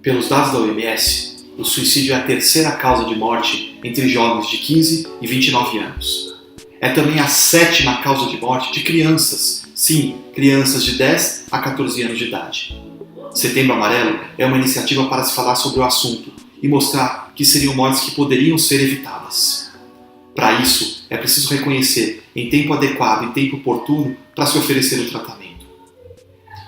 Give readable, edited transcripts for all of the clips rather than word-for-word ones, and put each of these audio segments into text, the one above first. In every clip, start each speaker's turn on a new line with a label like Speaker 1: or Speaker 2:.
Speaker 1: Pelos dados da OMS, o suicídio é a terceira causa de morte entre jovens de 15 e 29 anos. É também a sétima causa de morte de crianças, sim, crianças de 10 a 14 anos de idade. Setembro Amarelo é uma iniciativa para se falar sobre o assunto e mostrar que seriam mortes que poderiam ser evitadas. Para isso, é preciso reconhecer em tempo adequado e tempo oportuno para se oferecer o tratamento.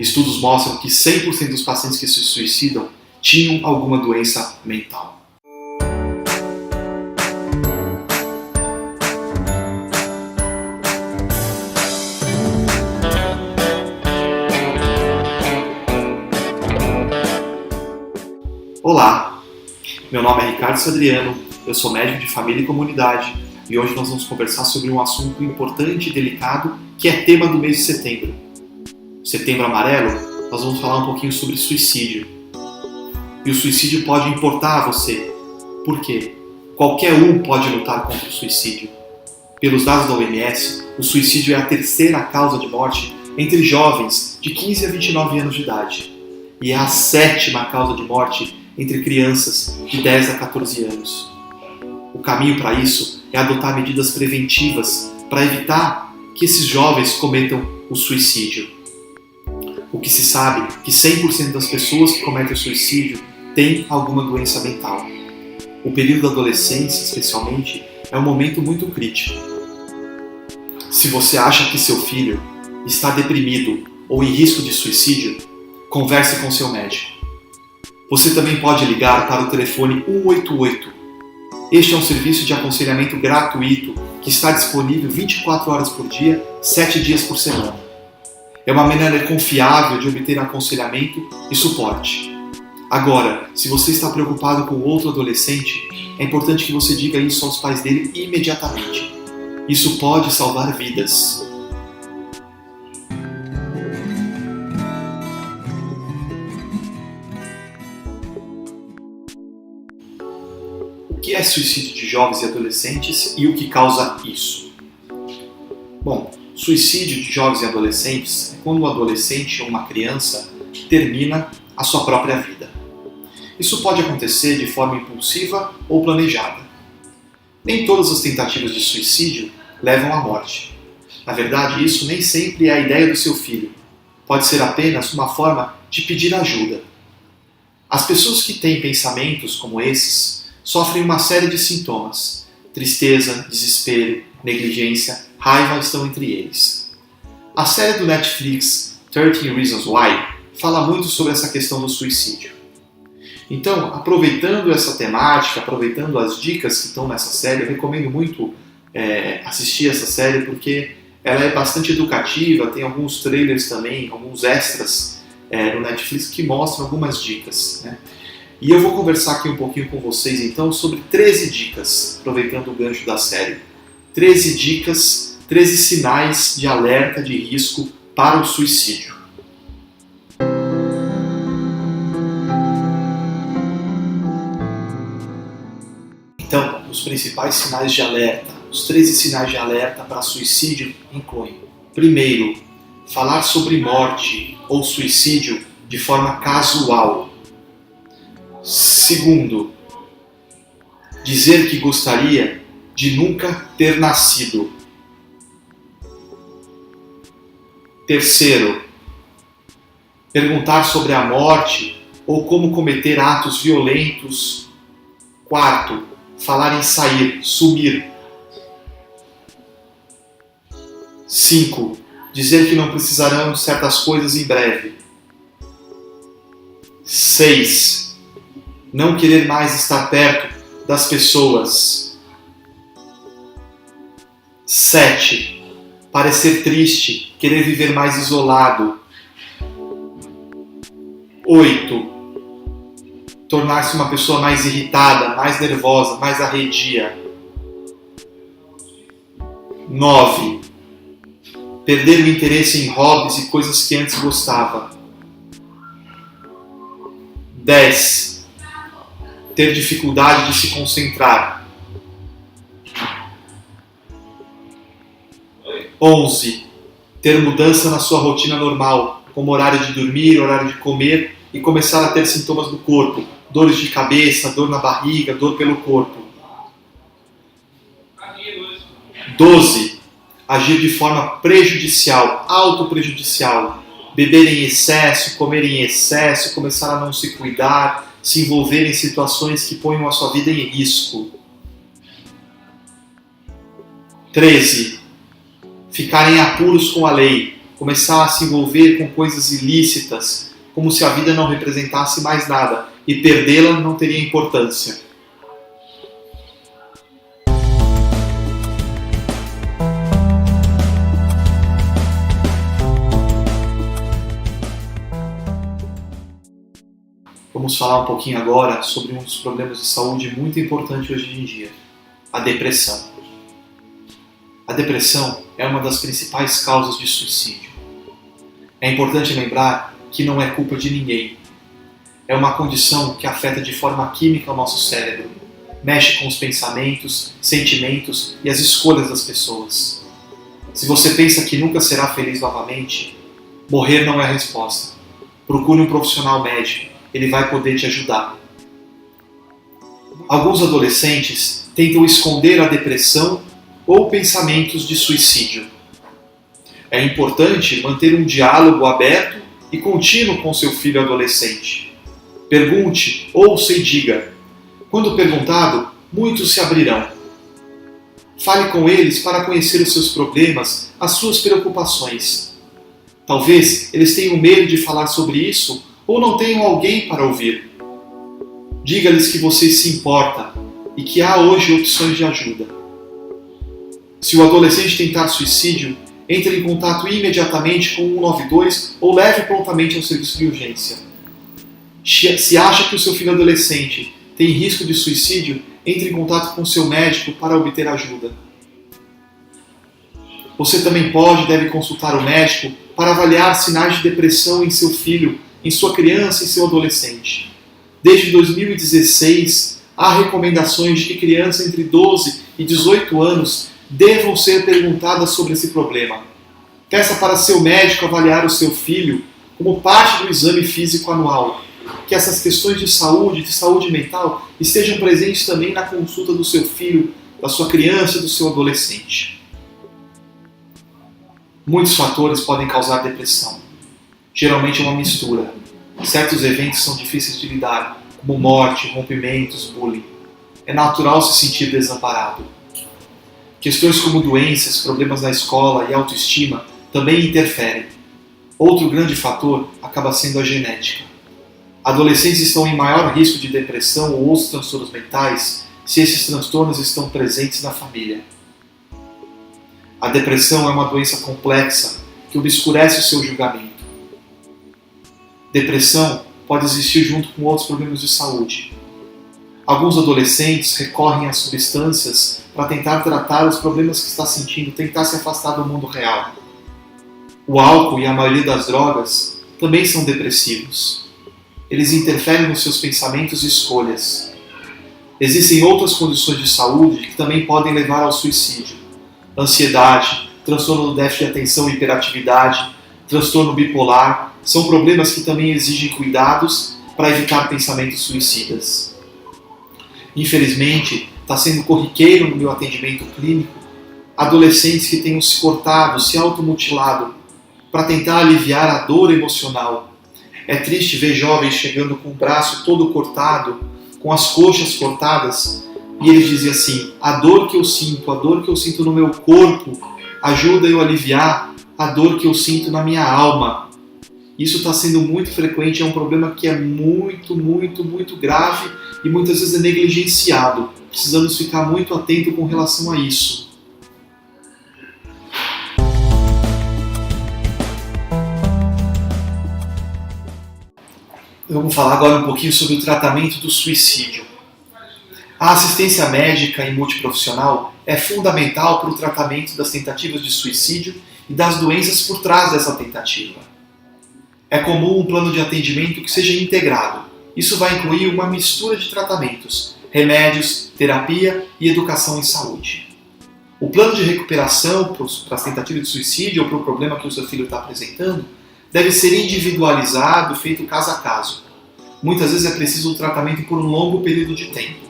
Speaker 1: Estudos mostram que 100% dos pacientes que se suicidam tinham alguma doença mental. Olá, meu nome é Ricardo Sadriano, eu sou médico de família e comunidade e hoje nós vamos conversar sobre um assunto importante e delicado que é tema do mês de setembro. Setembro Amarelo, nós vamos falar um pouquinho sobre suicídio. E o suicídio pode importar a você. Por quê? Qualquer um pode lutar contra o suicídio. Pelos dados da OMS, o suicídio é a terceira causa de morte entre jovens de 15 a 29 anos de idade. E é a sétima causa de morte entre crianças de 10 a 14 anos. O caminho para isso é adotar medidas preventivas para evitar que esses jovens cometam o suicídio. O que se sabe é que 100% das pessoas que cometem o suicídio têm alguma doença mental. O período da adolescência, especialmente, é um momento muito crítico. Se você acha que seu filho está deprimido ou em risco de suicídio, converse com seu médico. Você também pode ligar para o telefone 188. Este é um serviço de aconselhamento gratuito que está disponível 24 horas por dia, 7 dias por semana. É uma maneira confiável de obter aconselhamento e suporte. Agora, se você está preocupado com outro adolescente, é importante que você diga isso aos pais dele imediatamente. Isso pode salvar vidas. O que é suicídio de jovens e adolescentes e o que causa isso? Bom, suicídio de jovens e adolescentes é quando um adolescente ou uma criança termina a sua própria vida. Isso pode acontecer de forma impulsiva ou planejada. Nem todas as tentativas de suicídio levam à morte. Na verdade, isso nem sempre é a ideia do seu filho. Pode ser apenas uma forma de pedir ajuda. As pessoas que têm pensamentos como esses sofrem uma série de sintomas. Tristeza, desespero, negligência, raiva estão entre eles. A série do Netflix 13 Reasons Why fala muito sobre essa questão do suicídio. Então, aproveitando essa temática, aproveitando as dicas que estão nessa série, eu recomendo muito assistir essa série porque ela é bastante educativa, tem alguns trailers também, alguns extras no Netflix que mostram algumas dicas, né? E eu vou conversar aqui um pouquinho com vocês então sobre 13 dicas, aproveitando o gancho da série. 13 dicas, 13 sinais de alerta de risco para o suicídio. Então, os principais sinais de alerta, os 13 sinais de alerta para suicídio incluem: primeiro, falar sobre morte ou suicídio de forma casual. Segundo, dizer que gostaria de nunca ter nascido. Terceiro, perguntar sobre a morte ou como cometer atos violentos. Quarto, falar em sair, sumir. 5. Dizer que não precisarão de certas coisas em breve. 6. Não querer mais estar perto das pessoas. 7. Parecer triste, querer viver mais isolado. 8. Tornar-se uma pessoa mais irritada, mais nervosa, mais arredia. 9. Perder o interesse em hobbies e coisas que antes gostava. 10. Ter dificuldade de se concentrar. 11. Ter mudança na sua rotina normal, como horário de dormir, horário de comer, e começar a ter sintomas do corpo, dores de cabeça, dor na barriga, dor pelo corpo. 12. Agir de forma prejudicial, autoprejudicial. Beber em excesso, comer em excesso, começar a não se cuidar, se envolver em situações que ponham a sua vida em risco. 13. Ficar em apuros com a lei, começar a se envolver com coisas ilícitas, como se a vida não representasse mais nada e perdê-la não teria importância. Vamos falar um pouquinho agora sobre um dos problemas de saúde muito importante hoje em dia, a depressão. A depressão é uma das principais causas de suicídio. É importante lembrar que não é culpa de ninguém. É uma condição que afeta de forma química o nosso cérebro, mexe com os pensamentos, sentimentos e as escolhas das pessoas. Se você pensa que nunca será feliz novamente, morrer não é a resposta. Procure um profissional médico. Ele vai poder te ajudar. Alguns adolescentes tentam esconder a depressão ou pensamentos de suicídio. É importante manter um diálogo aberto e contínuo com seu filho adolescente. Pergunte, ouça e diga. Quando perguntado, muitos se abrirão. Fale com eles para conhecer os seus problemas, as suas preocupações. Talvez eles tenham medo de falar sobre isso ou não tenham alguém para ouvir. Diga-lhes que você se importa e que há hoje opções de ajuda. Se o adolescente tentar suicídio, entre em contato imediatamente com o 192 ou leve prontamente ao serviço de urgência. Se acha que o seu filho adolescente tem risco de suicídio, entre em contato com seu médico para obter ajuda. Você também pode e deve consultar o médico para avaliar sinais de depressão em seu filho, em sua criança e seu adolescente. Desde 2016, há recomendações de que crianças entre 12 e 18 anos devam ser perguntadas sobre esse problema. Peça para seu médico avaliar o seu filho como parte do exame físico anual. Que essas questões de saúde mental, estejam presentes também na consulta do seu filho, da sua criança e do seu adolescente. Muitos fatores podem causar depressão. Geralmente é uma mistura. Certos eventos são difíceis de lidar, como morte, rompimentos, bullying. É natural se sentir desamparado. Questões como doenças, problemas na escola e autoestima também interferem. Outro grande fator acaba sendo a genética. Adolescentes estão em maior risco de depressão ou outros transtornos mentais se esses transtornos estão presentes na família. A depressão é uma doença complexa que obscurece o seu julgamento. Depressão pode existir junto com outros problemas de saúde. Alguns adolescentes recorrem a substâncias para tentar tratar os problemas que está sentindo, tentar se afastar do mundo real. O álcool e a maioria das drogas também são depressivos. Eles interferem nos seus pensamentos e escolhas. Existem outras condições de saúde que também podem levar ao suicídio. Ansiedade, transtorno do déficit de atenção e hiperatividade, transtorno bipolar, são problemas que também exigem cuidados para evitar pensamentos suicidas. Infelizmente, está sendo corriqueiro no meu atendimento clínico adolescentes que tenham se cortado, se automutilado, para tentar aliviar a dor emocional. É triste ver jovens chegando com o braço todo cortado, com as coxas cortadas, e eles dizem assim: a dor que eu sinto no meu corpo, ajuda eu a aliviar a dor que eu sinto na minha alma. Isso está sendo muito frequente, é um problema que é muito grave e muitas vezes é negligenciado. Precisamos ficar muito atentos com relação a isso. Vamos falar agora um pouquinho sobre o tratamento do suicídio. A assistência médica e multiprofissional é fundamental para o tratamento das tentativas de suicídio e das doenças por trás dessa tentativa. É comum um plano de atendimento que seja integrado. Isso vai incluir uma mistura de tratamentos, remédios, terapia e educação em saúde. O plano de recuperação para as tentativas de suicídio ou para o problema que o seu filho está apresentando deve ser individualizado, feito caso a caso. Muitas vezes é preciso um tratamento por um longo período de tempo.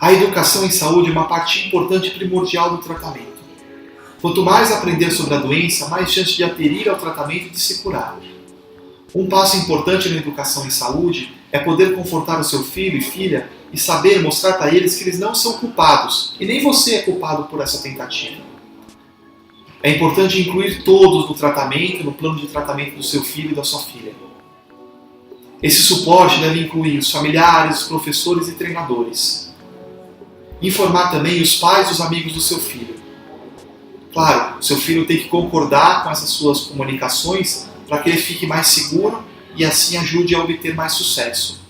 Speaker 1: A educação em saúde é uma parte importante e primordial do tratamento. Quanto mais aprender sobre a doença, mais chance de aderir ao tratamento e de se curar. Um passo importante na educação em saúde é poder confortar o seu filho e filha e saber mostrar para eles que eles não são culpados, e nem você é culpado por essa tentativa. É importante incluir todos no tratamento, no plano de tratamento do seu filho e da sua filha. Esse suporte deve incluir os familiares, os professores e treinadores. Informar também os pais e os amigos do seu filho. Claro, o seu filho tem que concordar com essas suas comunicações para que ele fique mais seguro e assim ajude a obter mais sucesso.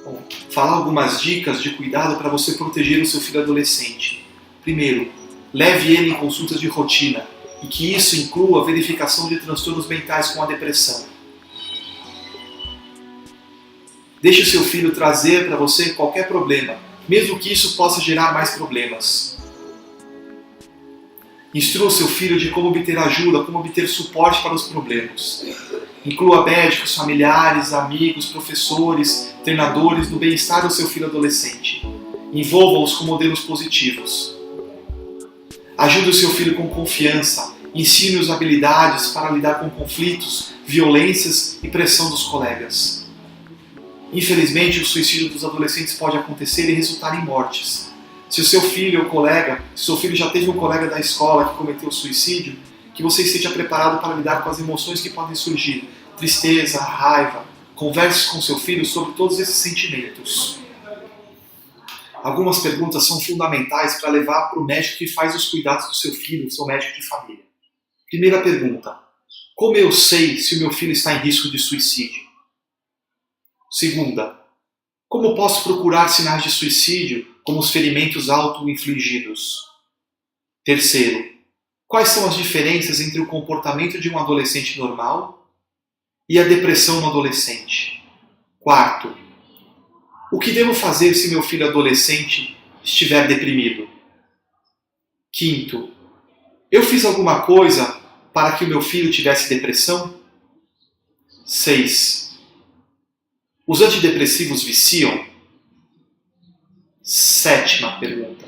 Speaker 1: Bom, falar algumas dicas de cuidado para você proteger o seu filho adolescente. Primeiro, leve ele em consultas de rotina e que isso inclua a verificação de transtornos mentais como a depressão. Deixe o seu filho trazer para você qualquer problema, mesmo que isso possa gerar mais problemas. Instrua o seu filho de como obter ajuda, como obter suporte para os problemas. Inclua médicos, familiares, amigos, professores, treinadores no bem-estar do seu filho adolescente. Envolva-os com modelos positivos. Ajude o seu filho com confiança. Ensine-os habilidades para lidar com conflitos, violências e pressão dos colegas. Infelizmente, o suicídio dos adolescentes pode acontecer e resultar em mortes. Se o seu filho ou colega, se o seu filho já teve um colega da escola que cometeu suicídio, que você esteja preparado para lidar com as emoções que podem surgir, tristeza, raiva. Converse com seu filho sobre todos esses sentimentos. Algumas perguntas são fundamentais para levar para o médico que faz os cuidados do seu filho, o seu médico de família. Primeira pergunta: como eu sei se o meu filho está em risco de suicídio? Segunda: como posso procurar sinais de suicídio, como os ferimentos auto-infligidos? Terceiro: quais são as diferenças entre o comportamento de um adolescente normal e a depressão no adolescente? Quarto: o que devo fazer se meu filho adolescente estiver deprimido? Quinto: eu fiz alguma coisa para que o meu filho tivesse depressão? 6. Os antidepressivos viciam? 7ª pergunta.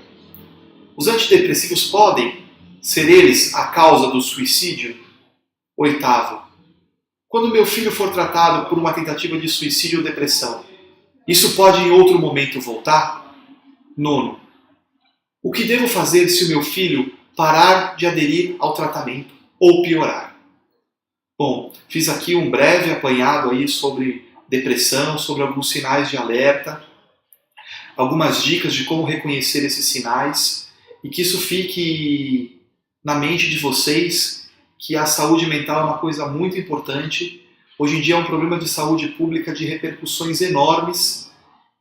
Speaker 1: Os antidepressivos podem ser eles a causa do suicídio? 8º. Quando meu filho for tratado por uma tentativa de suicídio ou depressão, isso pode em outro momento voltar? 9º. O que devo fazer se o meu filho parar de aderir ao tratamento ou piorar? Bom, fiz aqui um breve apanhado aí sobre depressão, sobre alguns sinais de alerta, algumas dicas de como reconhecer esses sinais e que isso fique na mente de vocês que a saúde mental é uma coisa muito importante. Hoje em dia é um problema de saúde pública de repercussões enormes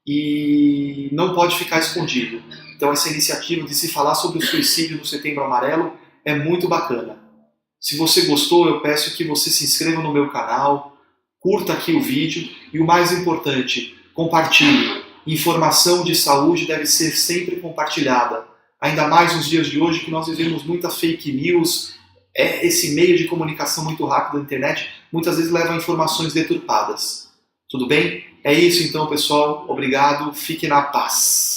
Speaker 1: e não pode ficar escondido. Então essa iniciativa de se falar sobre o suicídio no Setembro Amarelo é muito bacana. Se você gostou, eu peço que você se inscreva no meu canal, curta aqui o vídeo e o mais importante, compartilhe. Informação de saúde deve ser sempre compartilhada. Ainda mais nos dias de hoje que nós vivemos muita fake news, esse meio de comunicação muito rápido da internet muitas vezes leva a informações deturpadas. Tudo bem? É isso então, pessoal. Obrigado. Fique na paz.